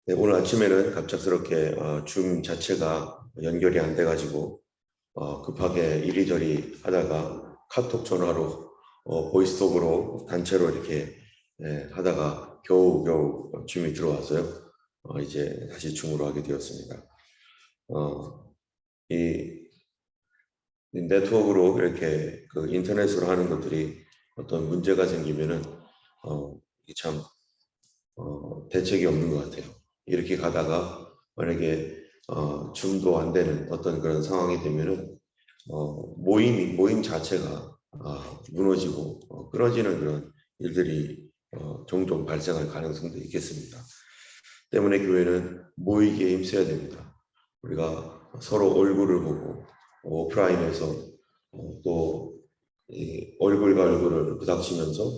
네, 오늘 아침에는 갑작스럽게 줌 자체가 연결이 안 돼가지고 급하게 이리저리 하다가 카톡 전화로 보이스톡으로 단체로 이렇게 하다가 겨우 줌이 들어왔어요. 이제 다시 줌으로 하게 되었습니다. 이 네트워크로 이렇게 그 인터넷으로 하는 것들이 어떤 문제가 생기면은 이게 참 대책이 없는 것 같아요. 이렇게 가다가 만약에 줌도 안 되는 어떤 그런 상황이 되면은 모임 자체가 무너지고 끊어지는 그런 일들이 종종 발생할 가능성도 있겠습니다. 때문에 교회는 모이기에 힘써야 됩니다. 우리가 서로 얼굴을 보고 오프라인에서 또 얼굴과 얼굴을 부닥치면서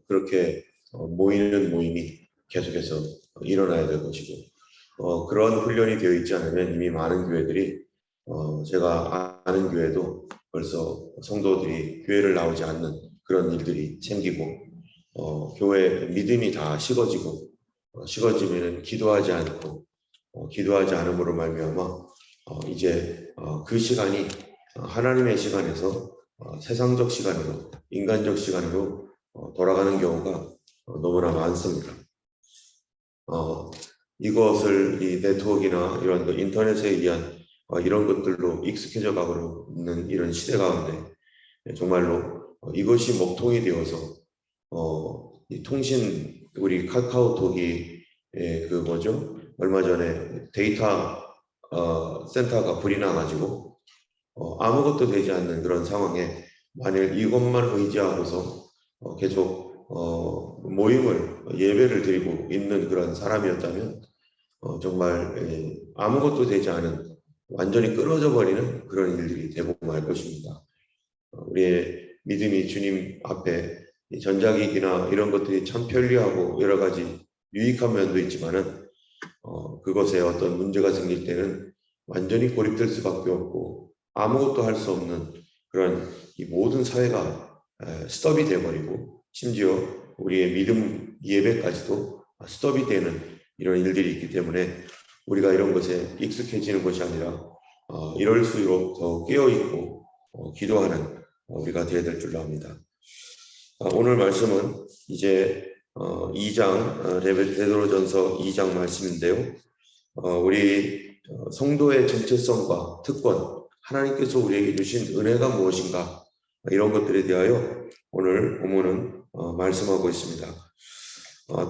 그렇게 모이는 모임이 계속해서 일어나야 될 것이고 그런 훈련이 되어 있지 않으면 이미 많은 교회들이 제가 아는 교회도 벌써 성도들이 교회를 나오지 않는 그런 일들이 생기고 교회 믿음이 다 식어지고 식어지면 기도하지 않고 기도하지 않음으로 말미암아 이제 그 시간이 하나님의 시간에서 세상적 시간으로 인간적 시간으로 돌아가는 경우가 너무나 많습니다. 이것을 이 네트워크나 이런 인터넷에 의한 이런 것들로 익숙해져 가고 있는 이런 시대 가운데 정말로 이것이 먹통이 되어서 이 통신 우리 카카오톡이 그 뭐죠? 얼마 전에 데이터 센터가 불이 나가지고 아무것도 되지 않는 그런 상황에 만일 이것만 의지하고서 계속 모임을 예배를 드리고 있는 그런 사람이었다면 정말 아무것도 되지 않은 완전히 끊어져 버리는 그런 일들이 되고 말 것입니다. 우리의 믿음이 주님 앞에 전자기기나 이런 것들이 참 편리하고 여러 가지 유익한 면도 있지만은 그것에 어떤 문제가 생길 때는 완전히 고립될 수밖에 없고 아무것도 할 수 없는 그런 이 모든 사회가 스톱이 되어버리고 심지어 우리의 믿음 예배까지도 스톱이 되는 이런 일들이 있기 때문에 우리가 이런 것에 익숙해지는 것이 아니라 이럴수록 더 깨어있고 기도하는 우리가 되어야 될 줄로 압니다. 오늘 말씀은 이제 2장 베드로전서 2장 말씀인데요. 우리 성도의 정체성과 특권, 하나님께서 우리에게 주신 은혜가 무엇인가 이런 것들에 대하여 오늘 본문은 말씀하고 있습니다.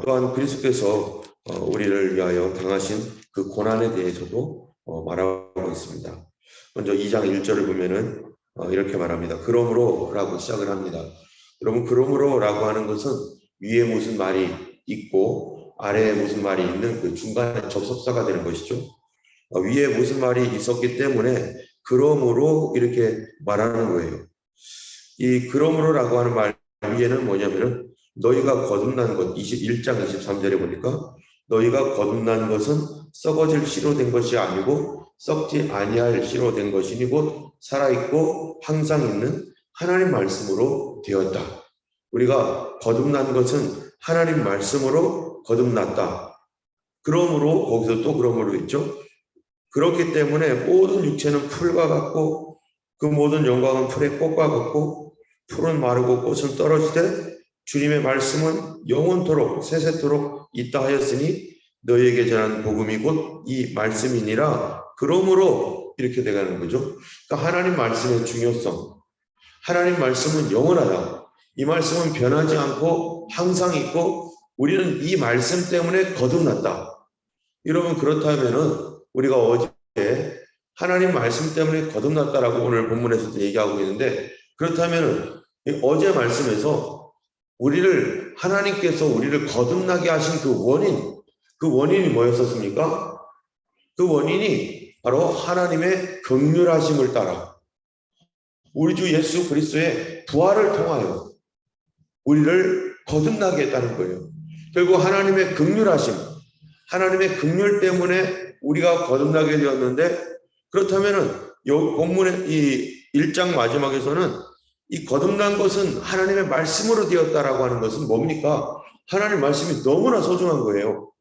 또한 그리스도께서 우리를 위하여 당하신 그 고난에 대해서도 말하고 있습니다. 먼저 2장 1절을 보면은 이렇게 말합니다. 그러므로 라고 시작을 합니다. 여러분 그러므로 라고 하는 것은 위에 무슨 말이 있고 아래에 무슨 말이 있는 그 중간에 접속사가 되는 것이죠. 위에 무슨 말이 있었기 때문에 그러므로 이렇게 말하는 거예요. 이 그러므로라고 하는 말 위에는 뭐냐면은 너희가 거듭난 것 21장 23절에 보니까 너희가 거듭난 것은 썩어질 씨로 된 것이 아니고 썩지 아니할 씨로 된 것이니 곧 살아있고 항상 있는 하나님 말씀으로 되었다. 우리가 거듭난 것은 하나님 말씀으로 거듭났다. 그러므로 거기서 또 그러므로 있죠. 그렇기 때문에 모든 육체는 풀과 같고 그 모든 영광은 풀의 꽃과 같고 풀은 마르고 꽃은 떨어지되 주님의 말씀은 영원토록 세세토록 있다 하였으니 너희에게 전한 복음이 곧 이 말씀이니라. 그러므로 이렇게 돼가는 거죠. 그러니까 하나님 말씀의 중요성, 하나님 말씀은 영원하다. 이 말씀은 변하지 않고 항상 있고 우리는 이 말씀 때문에 거듭났다. 여러분 그렇다면은 우리가 어제 하나님 말씀 때문에 거듭났다라고 오늘 본문에서도 얘기하고 있는데 그렇다면은 어제 말씀에서 하나님께서 우리를 거듭나게 하신 그 원인이 뭐였었습니까? 그 원인이 바로 하나님의 긍휼하심을 따라 우리 주 예수 그리스도의 부활을 통하여 우리를 거듭나게 했다는 거예요. 결국 하나님의 긍휼하심, 하나님의 긍휼 때문에 우리가 거듭나게 되었는데 그렇다면은 본문의 이 1장 마지막에서는 이 거듭난 것은 하나님의 말씀으로 되었다라고 하는 것은 뭡니까? 하나님 말씀이 너무나 소중한 거예요.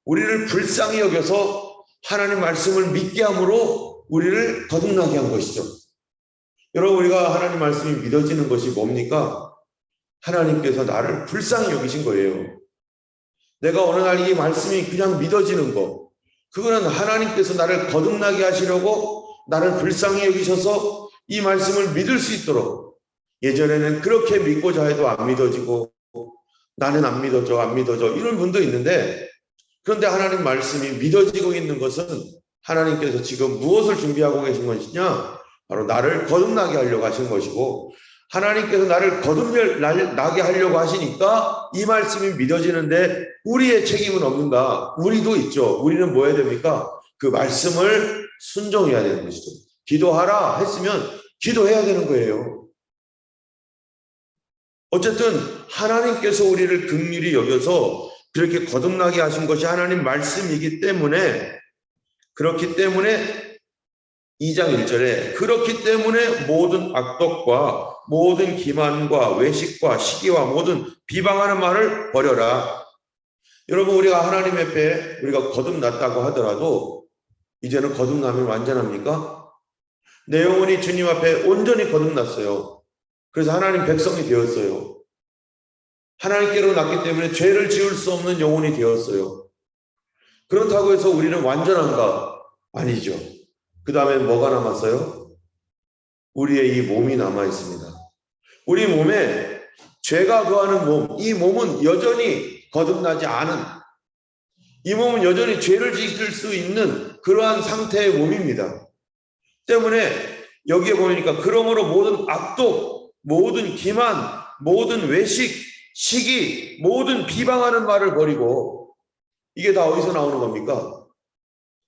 우리를 불쌍히 여겨서 하나님 말씀을 믿게 함으로 우리를 거듭나게 한 것이죠. 여러분, 우리가 하나님 말씀이 믿어지는 것이 뭡니까? 하나님께서 나를 불쌍히 여기신 거예요. 내가 어느 날 이 말씀이 그냥 믿어지는 거, 그거는 하나님께서 나를 거듭나게 하시려고 나를 불쌍히 여기셔서 이 말씀을 믿을 수 있도록, 예전에는 그렇게 믿고자 해도 안 믿어지고 나는 안 믿어져 이런 분도 있는데, 그런데 하나님 말씀이 믿어지고 있는 것은 하나님께서 지금 무엇을 준비하고 계신 것이냐? 바로 나를 거듭나게 하려고 하신 것이고, 하나님께서 나를 거듭나게 하려고 하시니까 이 말씀이 믿어지는데 우리의 책임은 없는가? 우리도 있죠. 우리는 뭐 해야 됩니까? 그 말씀을 순종해야 되는 것이죠. 기도하라 했으면 기도해야 되는 거예요. 어쨌든 하나님께서 우리를 긍휼히 여겨서 그렇게 거듭나게 하신 것이 하나님 말씀이기 때문에, 그렇기 때문에 2장 1절에 그렇기 때문에 모든 악독과 모든 기만과 외식과 시기와 모든 비방하는 말을 버려라. 여러분, 우리가 하나님 앞에 우리가 거듭났다고 하더라도 이제는 거듭나면 완전합니까? 내 영혼이 주님 앞에 온전히 거듭났어요. 그래서 하나님 백성이 되었어요. 하나님께로 났기 때문에 죄를 지을 수 없는 영혼이 되었어요. 그렇다고 해서 우리는 완전한가? 아니죠. 그 다음에 뭐가 남았어요? 우리의 이 몸이 남아 있습니다. 우리 몸에 죄가 거하는 몸, 이 몸은 여전히 거듭나지 않은, 이 몸은 여전히 죄를 지을 수 있는 그러한 상태의 몸입니다. 때문에 여기에 보니까 그러므로 모든 악독, 모든 기만, 모든 외식, 시기, 모든 비방하는 말을 버리고, 이게 다 어디서 나오는 겁니까?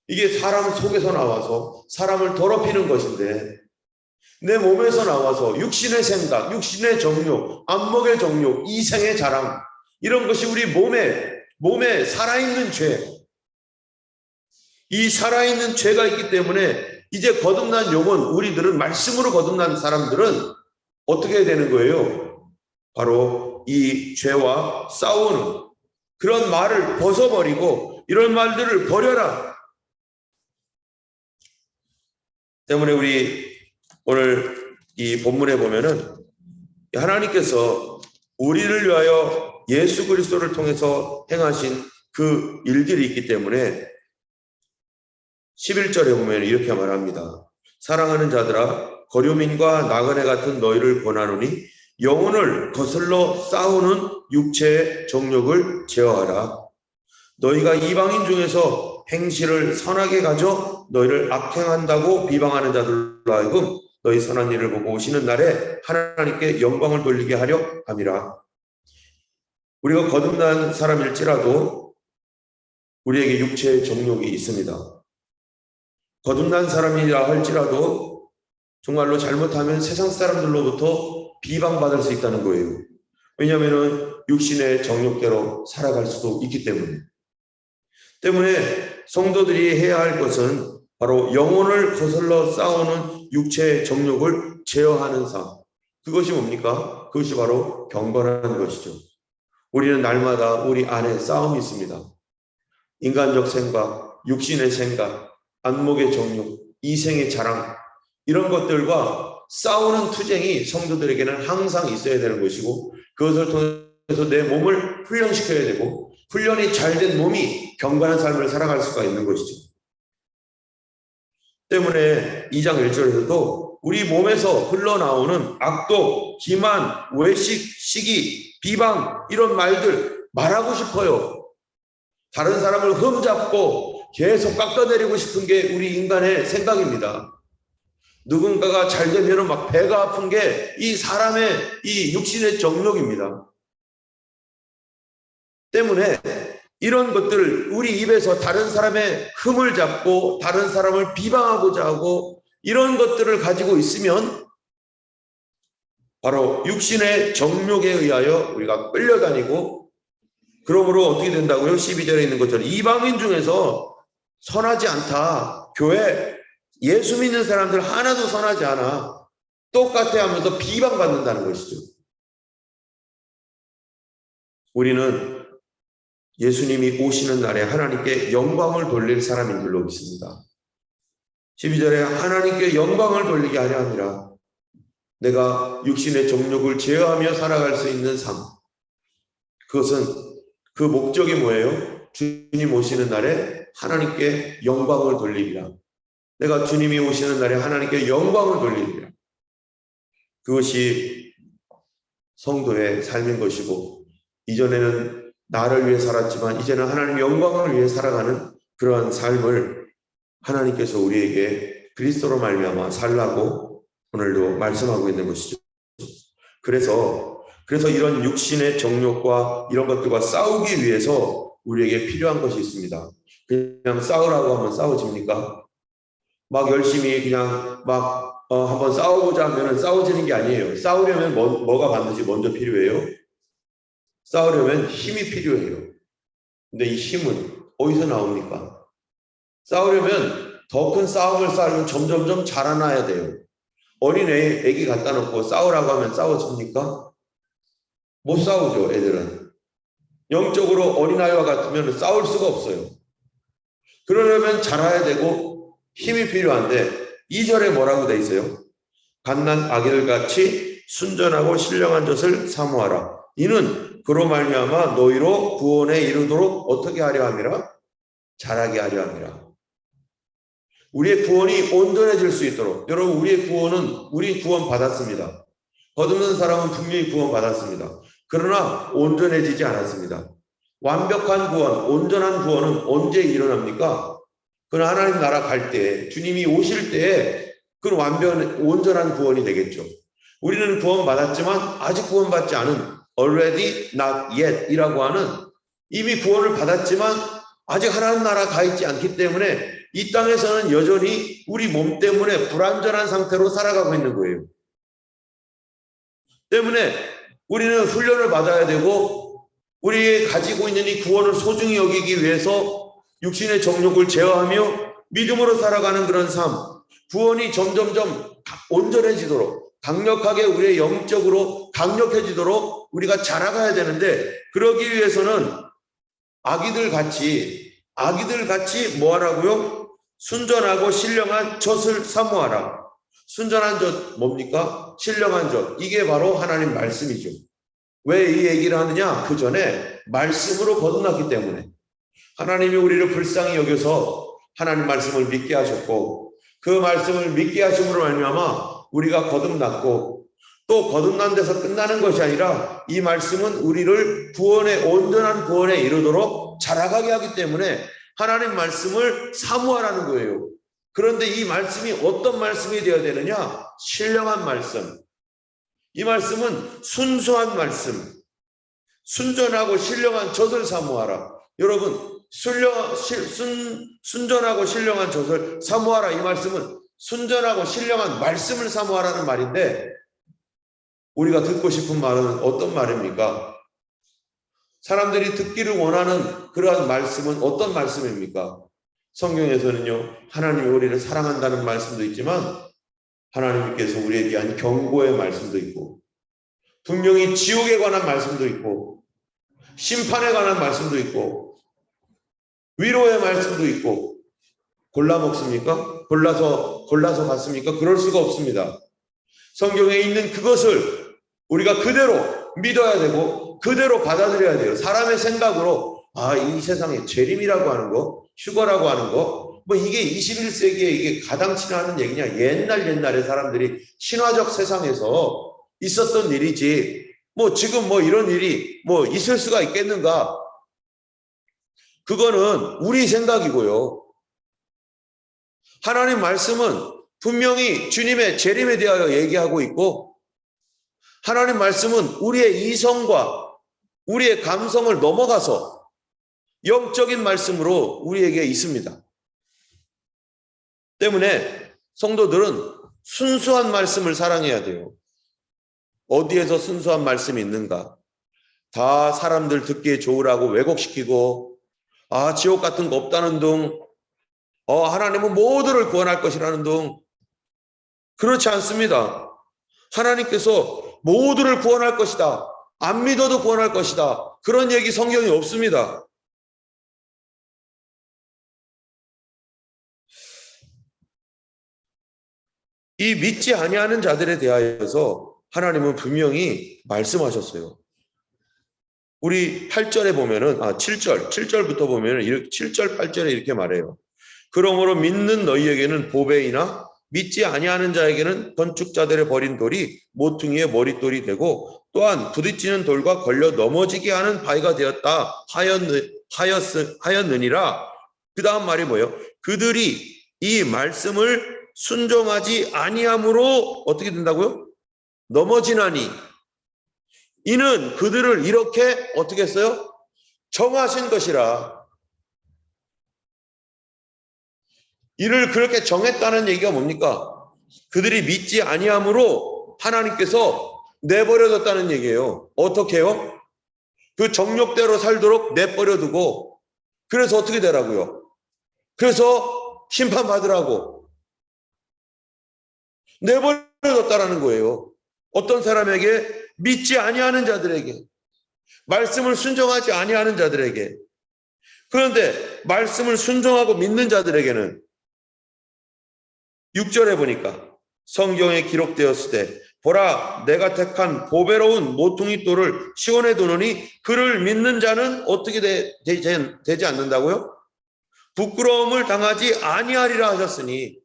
이게 사람 속에서 나와서 사람을 더럽히는 것인데, 내 몸에서 나와서 육신의 생각, 육신의 정욕, 안목의 정욕, 이생의 자랑, 이런 것이 우리 몸에 살아있는 죄, 이 살아있는 죄가 있기 때문에 이제 거듭난 영혼, 우리들은 말씀으로 거듭난 사람들은 어떻게 해야 되는 거예요? 바로 이 죄와 싸우는 그런 말을 벗어버리고 이런 말들을 버려라. 때문에 우리 오늘 이 본문에 보면은 하나님께서 우리를 위하여 예수 그리스도를 통해서 행하신 그 일들이 있기 때문에 11절에 보면 이렇게 말합니다. 사랑하는 자들아, 거류민과 나그네 같은 너희를 권하노니 영혼을 거슬러 싸우는 육체의 정욕을 제어하라. 너희가 이방인 중에서 행실을 선하게 가져 너희를 악행한다고 비방하는 자들로 하여금 너희 선한 일을 보고 오시는 날에 하나님께 영광을 돌리게 하려 함이라. 우리가 거듭난 사람일지라도 우리에게 육체의 정욕이 있습니다. 거듭난 사람이라 할지라도 정말로 잘못하면 세상 사람들로부터 비방받을 수 있다는 거예요. 왜냐하면 육신의 정욕대로 살아갈 수도 있기 때문에 성도들이 해야 할 것은 바로 영혼을 거슬러 싸우는 육체의 정욕을 제어하는 삶. 그것이 뭡니까? 그것이 바로 경건한 것이죠. 우리는 날마다 우리 안에 싸움이 있습니다. 인간적 생각, 육신의 생각, 안목의 정욕, 이생의 자랑, 이런 것들과 싸우는 투쟁이 성도들에게는 항상 있어야 되는 것이고, 그것을 통해서 내 몸을 훈련시켜야 되고, 훈련이 잘 된 몸이 경건한 삶을 살아갈 수가 있는 것이죠. 때문에 2장 1절에서도 우리 몸에서 흘러나오는 악독, 기만, 외식, 시기, 비방, 이런 말들 말하고 싶어요. 다른 사람을 흠잡고 계속 깎아내리고 싶은 게 우리 인간의 생각입니다. 누군가가 잘 되면 막 배가 아픈 게 이 사람의 이 육신의 정욕입니다. 때문에 이런 것들을 우리 입에서 다른 사람의 흠을 잡고 다른 사람을 비방하고자 하고 이런 것들을 가지고 있으면 바로 육신의 정욕에 의하여 우리가 끌려다니고, 그러므로 어떻게 된다고요? 12절에 있는 것처럼 이방인 중에서 선하지 않다. 교회 예수 믿는 사람들 하나도 선하지 않아. 똑같아 하면서 비방받는다는 것이죠. 우리는 예수님이 오시는 날에 하나님께 영광을 돌릴 사람인 줄로 믿습니다. 12절에 하나님께 영광을 돌리게 하려 함이라. 내가 육신의 정욕을 제어하며 살아갈 수 있는 삶. 그것은 그 목적이 뭐예요? 주님 오시는 날에 하나님께 영광을 돌리리라. 내가 주님이 오시는 날에 하나님께 영광을 돌리리라. 그것이 성도의 삶인 것이고, 이전에는 나를 위해 살았지만 이제는 하나님의 영광을 위해 살아가는 그러한 삶을 하나님께서 우리에게 그리스도로 말미암아 살라고 오늘도 말씀하고 있는 것이죠. 그래서 이런 육신의 정욕과 이런 것들과 싸우기 위해서 우리에게 필요한 것이 있습니다. 그냥 싸우라고 하면 싸워집니까? 막 열심히 그냥 한번 싸워보자 하면 싸워지는 게 아니에요. 싸우려면 뭐가 반드시 먼저 필요해요? 싸우려면 힘이 필요해요. 근데 이 힘은 어디서 나옵니까? 싸우려면 더 큰 싸움을 싸우면 점점점 자라나야 돼요. 어린 애기 갖다 놓고 싸우라고 하면 싸워집니까? 못 싸우죠, 애들은. 영적으로 어린아이와 같으면 싸울 수가 없어요. 그러려면 자라야 되고 힘이 필요한데 2절에 뭐라고 돼 있어요? 갓난 아기들같이 순전하고 신령한 젖을 사모하라. 이는 그로 말미암아 너희로 구원에 이르도록 어떻게 하려 함이라? 자라게 하려 함이라. 우리의 구원이 온전해질 수 있도록. 여러분, 우리 구원 받았습니다. 거듭난 사람은 분명히 구원 받았습니다. 그러나 온전해지지 않았습니다. 완벽한 구원, 온전한 구원은 언제 일어납니까? 그건 하나님 나라 갈 때, 주님이 오실 때에 그건 온전한 구원이 되겠죠. 우리는 구원 받았지만 아직 구원 받지 않은 already not yet 이라고 하는, 이미 구원을 받았지만 아직 하나님 나라 가 있지 않기 때문에 이 땅에서는 여전히 우리 몸 때문에 불완전한 상태로 살아가고 있는 거예요. 때문에 우리는 훈련을 받아야 되고, 우리 가지고 있는 이 구원을 소중히 여기기 위해서 육신의 정욕을 제어하며 믿음으로 살아가는 그런 삶, 구원이 점점점 온전해지도록, 강력하게 우리의 영적으로 강력해지도록 우리가 자라가야 되는데, 그러기 위해서는 아기들 같이 뭐 하라고요? 순전하고 신령한 젖을 사모하라. 순전한 젖 뭡니까? 신령한 젖. 이게 바로 하나님 말씀이죠. 왜 이 얘기를 하느냐? 그 전에 말씀으로 거듭났기 때문에. 하나님이 우리를 불쌍히 여겨서 하나님 말씀을 믿게 하셨고, 그 말씀을 믿게 하심으로 말미암아 우리가 거듭났고, 또 거듭난 데서 끝나는 것이 아니라 이 말씀은 우리를 온전한 구원에 이르도록 자라가게 하기 때문에 하나님 말씀을 사모하라는 거예요. 그런데 이 말씀이 어떤 말씀이 되어야 되느냐? 신령한 말씀. 이 말씀은 순수한 말씀. 순전하고 신령한 젖을 사모하라. 여러분, 순전하고 신령한 젖을 사모하라. 이 말씀은 순전하고 신령한 말씀을 사모하라는 말인데, 우리가 듣고 싶은 말은 어떤 말입니까? 사람들이 듣기를 원하는 그러한 말씀은 어떤 말씀입니까? 성경에서는요, 하나님이 우리를 사랑한다는 말씀도 있지만 하나님께서 우리에 대한 경고의 말씀도 있고, 분명히 지옥에 관한 말씀도 있고, 심판에 관한 말씀도 있고, 위로의 말씀도 있고. 골라 먹습니까? 골라서 갖습니까? 그럴 수가 없습니다. 성경에 있는 그것을 우리가 그대로 믿어야 되고 그대로 받아들여야 돼요. 사람의 생각으로 이 세상에 재림이라고 하는 거, 휴거라고 하는 거, 뭐 이게 21세기에 이게 가당치나 하는 얘기냐? 옛날에 사람들이 신화적 세상에서 있었던 일이지, 뭐 지금 뭐 이런 일이 뭐 있을 수가 있겠는가? 그거는 우리 생각이고요. 하나님 말씀은 분명히 주님의 재림에 대하여 얘기하고 있고, 하나님 말씀은 우리의 이성과 우리의 감성을 넘어가서 영적인 말씀으로 우리에게 있습니다. 때문에 성도들은 순수한 말씀을 사랑해야 돼요. 어디에서 순수한 말씀이 있는가? 다 사람들 듣기에 좋으라고 왜곡시키고, 지옥 같은 거 없다는 등, 하나님은 모두를 구원할 것이라는 등, 그렇지 않습니다. 하나님께서 모두를 구원할 것이다, 안 믿어도 구원할 것이다, 그런 얘기 성경에 없습니다. 이 믿지 아니하는 자들에 대하여서 하나님은 분명히 말씀하셨어요. 우리 8절에 보면은 7절부터 보면은 7절 8절에 이렇게 말해요. 그러므로 믿는 너희에게는 보배이나 믿지 아니하는 자에게는 건축자들의 버린 돌이 모퉁이의 머릿돌이 되고 또한 부딪히는 돌과 걸려 넘어지게 하는 바위가 되었다 하였느니라. 그 다음 말이 뭐예요? 그들이 이 말씀을 순종하지 아니함으로 어떻게 된다고요? 넘어지나니 이는 그들을 이렇게 어떻게 했어요? 정하신 것이라. 이를 그렇게 정했다는 얘기가 뭡니까? 그들이 믿지 아니함으로 하나님께서 내버려뒀다는 얘기예요. 어떻게 해요? 그 정욕대로 살도록 내버려두고 그래서 어떻게 되라고요? 그래서 심판받으라고 내버려뒀다라는 거예요. 어떤 사람에게? 믿지 아니하는 자들에게, 말씀을 순종하지 아니하는 자들에게. 그런데 말씀을 순종하고 믿는 자들에게는 6절에 보니까 성경에 기록되었을 때 보라 내가 택한 보배로운 모퉁이 돌을 시온에 두노니 그를 믿는 자는 어떻게 되지 않는다고요? 부끄러움을 당하지 아니하리라 하셨으니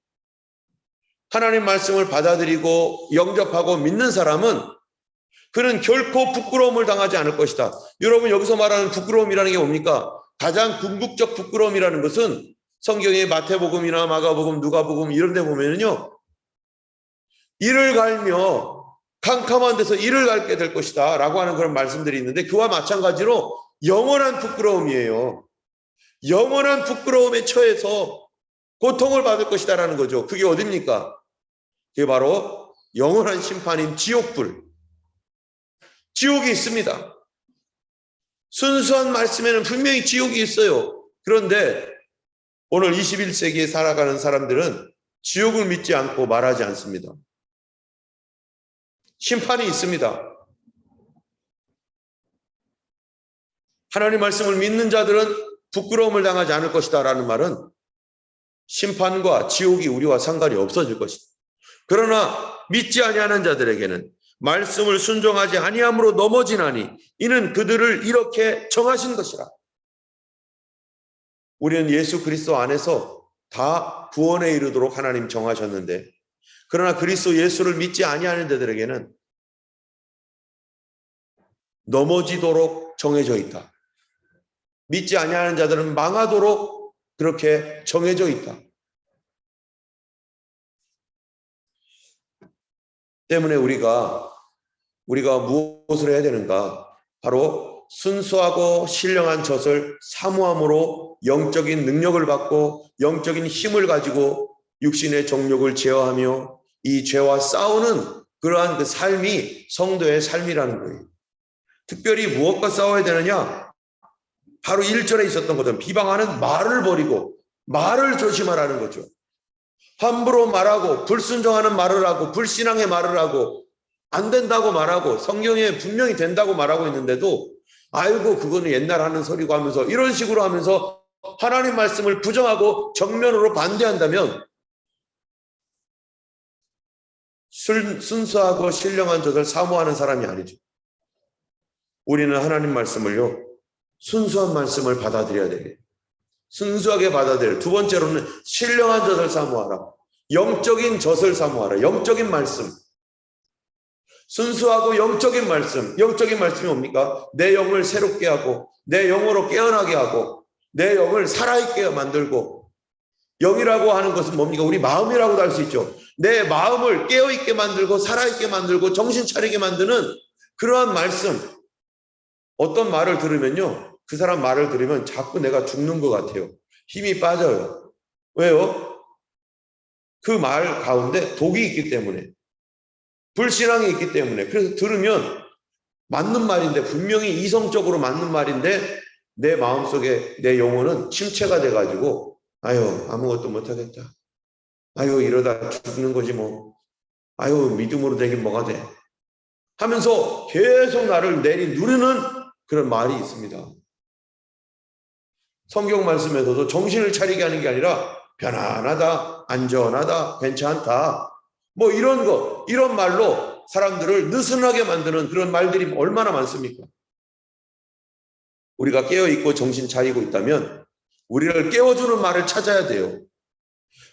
하나님 말씀을 받아들이고 영접하고 믿는 사람은 그는 결코 부끄러움을 당하지 않을 것이다. 여러분 여기서 말하는 부끄러움이라는 게 뭡니까? 가장 궁극적 부끄러움이라는 것은 성경의 마태복음이나 마가복음, 누가복음 이런 데 보면은요. 이를 갈며 캄캄한 데서 이를 갈게 될 것이다 라고 하는 그런 말씀들이 있는데 그와 마찬가지로 영원한 부끄러움이에요. 영원한 부끄러움에 처해서 고통을 받을 것이다 라는 거죠. 그게 어딥니까? 그게 바로 영원한 심판인 지옥불. 지옥이 있습니다. 순수한 말씀에는 분명히 지옥이 있어요. 그런데 오늘 21세기에 살아가는 사람들은 지옥을 믿지 않고 말하지 않습니다. 심판이 있습니다. 하나님 말씀을 믿는 자들은 부끄러움을 당하지 않을 것이다 라는 말은 심판과 지옥이 우리와 상관이 없어질 것이다. 그러나 믿지 아니하는 자들에게는 말씀을 순종하지 아니함으로 넘어지나니 이는 그들을 이렇게 정하신 것이라. 우리는 예수 그리스도 안에서 다 구원에 이르도록 하나님 정하셨는데 그러나 그리스도 예수를 믿지 아니하는 자들에게는 넘어지도록 정해져 있다. 믿지 아니하는 자들은 망하도록 그렇게 정해져 있다. 때문에 우리가 무엇을 해야 되는가? 바로 순수하고 신령한 젖을 사모함으로 영적인 능력을 받고 영적인 힘을 가지고 육신의 정욕을 제어하며 이 죄와 싸우는 그러한 그 삶이 성도의 삶이라는 거예요. 특별히 무엇과 싸워야 되느냐? 바로 1절에 있었던 것은 비방하는 말을 버리고 말을 조심하라는 거죠. 함부로 말하고 불순종하는 말을 하고 불신앙의 말을 하고 안 된다고 말하고 성경에 분명히 된다고 말하고 있는데도 아이고 그거는 옛날 하는 소리고 하면서 이런 식으로 하면서 하나님 말씀을 부정하고 정면으로 반대한다면 순수하고 신령한 젖을 사모하는 사람이 아니죠. 우리는 하나님 말씀을요 순수한 말씀을 받아들여야 되겠 순수하게 받아들여. 두 번째로는 신령한 젖을 사모하라. 영적인 젖을 사모하라. 영적인 말씀. 순수하고 영적인 말씀. 영적인 말씀이 뭡니까? 내 영을 새롭게 하고 내 영으로 깨어나게 하고 내 영을 살아있게 만들고 영이라고 하는 것은 뭡니까? 우리 마음이라고도 할 수 있죠. 내 마음을 깨어있게 만들고 살아있게 만들고 정신 차리게 만드는 그러한 말씀. 어떤 말을 들으면요. 그 사람 말을 들으면 자꾸 내가 죽는 것 같아요. 힘이 빠져요. 왜요? 그 말 가운데 독이 있기 때문에 불신앙이 있기 때문에 그래서 들으면 맞는 말인데 분명히 이성적으로 맞는 말인데 내 마음속에 내 영혼은 침체가 돼가지고 아유 아무것도 못하겠다. 아유 이러다 죽는 거지 뭐. 아유 믿음으로 되긴 뭐가 돼. 하면서 계속 나를 누르는 그런 말이 있습니다. 성경 말씀에서도 정신을 차리게 하는 게 아니라 편안하다, 안전하다, 괜찮다. 뭐 이런 말로 사람들을 느슨하게 만드는 그런 말들이 얼마나 많습니까? 우리가 깨어있고 정신 차리고 있다면 우리를 깨워주는 말을 찾아야 돼요.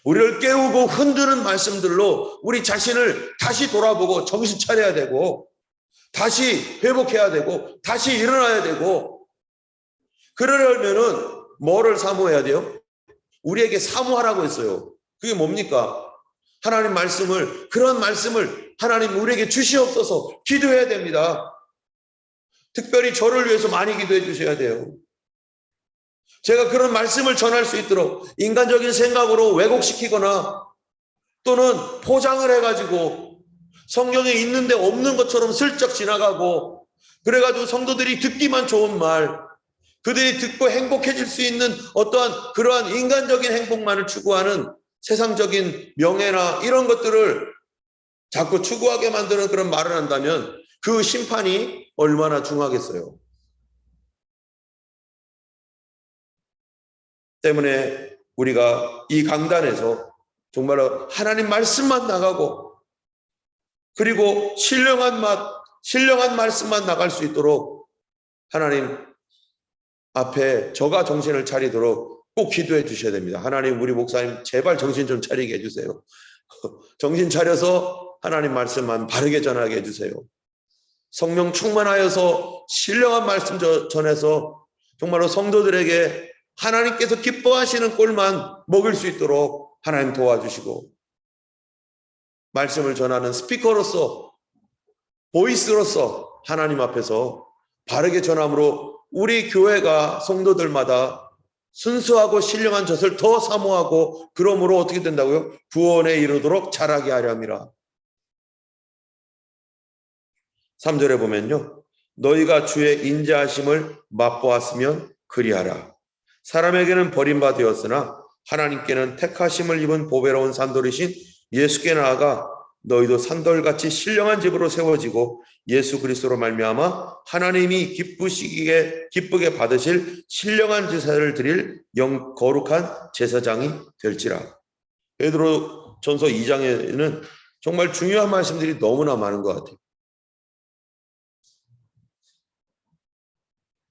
우리를 깨우고 흔드는 말씀들로 우리 자신을 다시 돌아보고 정신 차려야 되고 다시 회복해야 되고 다시 일어나야 되고, 그러려면은 뭐를 사모해야 돼요? 우리에게 사모하라고 했어요. 그게 뭡니까? 하나님 말씀을, 그런 말씀을 하나님 우리에게 주시옵소서 기도해야 됩니다. 특별히 저를 위해서 많이 기도해 주셔야 돼요. 제가 그런 말씀을 전할 수 있도록 인간적인 생각으로 왜곡시키거나 또는 포장을 해가지고 성경에 있는데 없는 것처럼 슬쩍 지나가고, 그래가지고 성도들이 듣기만 좋은 말, 그들이 듣고 행복해질 수 있는 어떠한 그러한 인간적인 행복만을 추구하는 세상적인 명예나 이런 것들을 자꾸 추구하게 만드는 그런 말을 한다면 그 심판이 얼마나 중하겠어요. 때문에 우리가 이 강단에서 정말로 하나님 말씀만 나가고, 그리고 신령한 말씀만 나갈 수 있도록 하나님 앞에 저가 정신을 차리도록 꼭 기도해 주셔야 됩니다. 하나님, 우리 목사님 제발 정신 좀 차리게 해주세요. 정신 차려서 하나님 말씀만 바르게 전하게 해주세요. 성령 충만하여서 신령한 말씀 전해서 정말로 성도들에게 하나님께서 기뻐하시는 꼴만 먹을 수 있도록 하나님 도와주시고, 말씀을 전하는 스피커로서, 보이스로서 하나님 앞에서 바르게 전함으로 우리 교회가 성도들마다 순수하고 신령한 젖을 더 사모하고, 그러므로 어떻게 된다고요? 구원에 이르도록 자라게 하려 함이라. 3절에 보면요, 너희가 주의 인자하심을 맛보았으면 그리하라. 사람에게는 버림받았으나 하나님께는 택하심을 입은 보배로운 산돌이신 예수께 나아가 너희도 산돌같이 신령한 집으로 세워지고 예수 그리스도로 말미암아 하나님이 기쁘게 받으실 신령한 제사를 드릴 거룩한 제사장이 될지라. 베드로 전서 2장에는 정말 중요한 말씀들이 너무나 많은 것 같아요.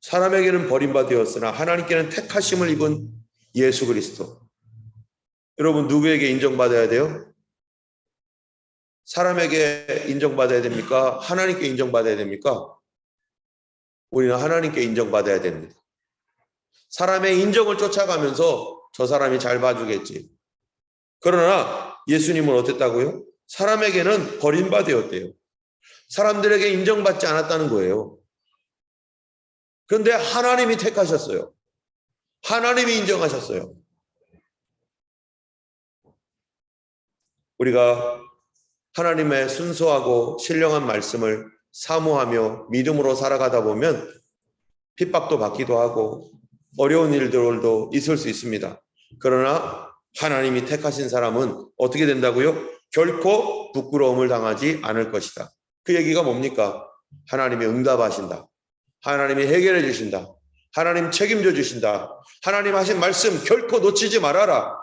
사람에게는 버림받았으나 하나님께는 택하심을 입은 예수 그리스도. 여러분, 누구에게 인정받아야 돼요? 사람에게 인정받아야 됩니까? 하나님께 인정받아야 됩니까? 우리는 하나님께 인정받아야 됩니다. 사람의 인정을 쫓아가면서 저 사람이 잘 봐주겠지. 그러나 예수님은 어땠다고요? 사람에게는 버림받았대요. 사람들에게 인정받지 않았다는 거예요. 그런데 하나님이 택하셨어요. 하나님이 인정하셨어요. 우리가 하나님의 순수하고 신령한 말씀을 사모하며 믿음으로 살아가다 보면 핍박도 받기도 하고 어려운 일들도 있을 수 있습니다. 그러나 하나님이 택하신 사람은 어떻게 된다고요? 결코 부끄러움을 당하지 않을 것이다. 그 얘기가 뭡니까? 하나님이 응답하신다. 하나님이 해결해 주신다. 하나님 책임져 주신다. 하나님 하신 말씀 결코 놓치지 말아라.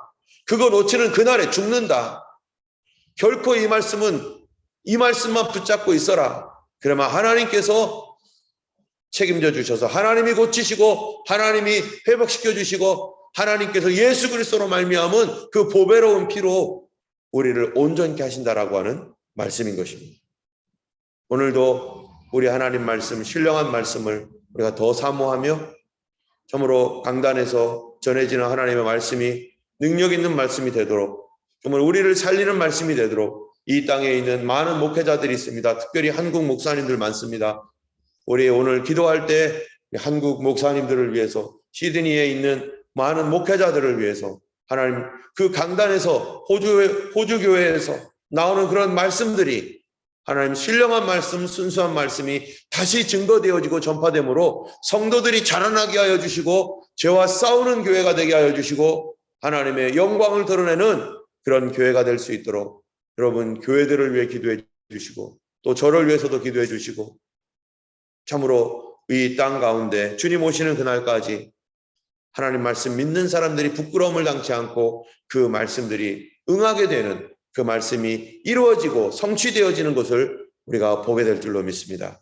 그거 놓치는 그날에 죽는다. 결코 이 말씀만 붙잡고 있어라. 그러면 하나님께서 책임져 주셔서 하나님이 고치시고 하나님이 회복시켜 주시고 하나님께서 예수 그리스도로 말미암은 그 보배로운 피로 우리를 온전케 하신다라고 하는 말씀인 것입니다. 오늘도 우리 하나님 말씀, 신령한 말씀을 우리가 더 사모하며 참으로 강단에서 전해지는 하나님의 말씀이 능력 있는 말씀이 되도록, 정말 우리를 살리는 말씀이 되도록 이 땅에 있는 많은 목회자들이 있습니다. 특별히 한국 목사님들 많습니다. 우리 오늘 기도할 때 한국 목사님들을 위해서, 시드니에 있는 많은 목회자들을 위해서 하나님 그 강단에서 호주 교회에서 나오는 그런 말씀들이 하나님 신령한 말씀, 순수한 말씀이 다시 증거되어지고 전파되므로 성도들이 자라나게 하여 주시고 죄와 싸우는 교회가 되게 하여 주시고 하나님의 영광을 드러내는 그런 교회가 될 수 있도록 여러분 교회들을 위해 기도해 주시고 또 저를 위해서도 기도해 주시고 참으로 이 땅 가운데 주님 오시는 그날까지 하나님 말씀 믿는 사람들이 부끄러움을 당치 않고 그 말씀들이 응하게 되는 그 말씀이 이루어지고 성취되어지는 것을 우리가 보게 될 줄로 믿습니다.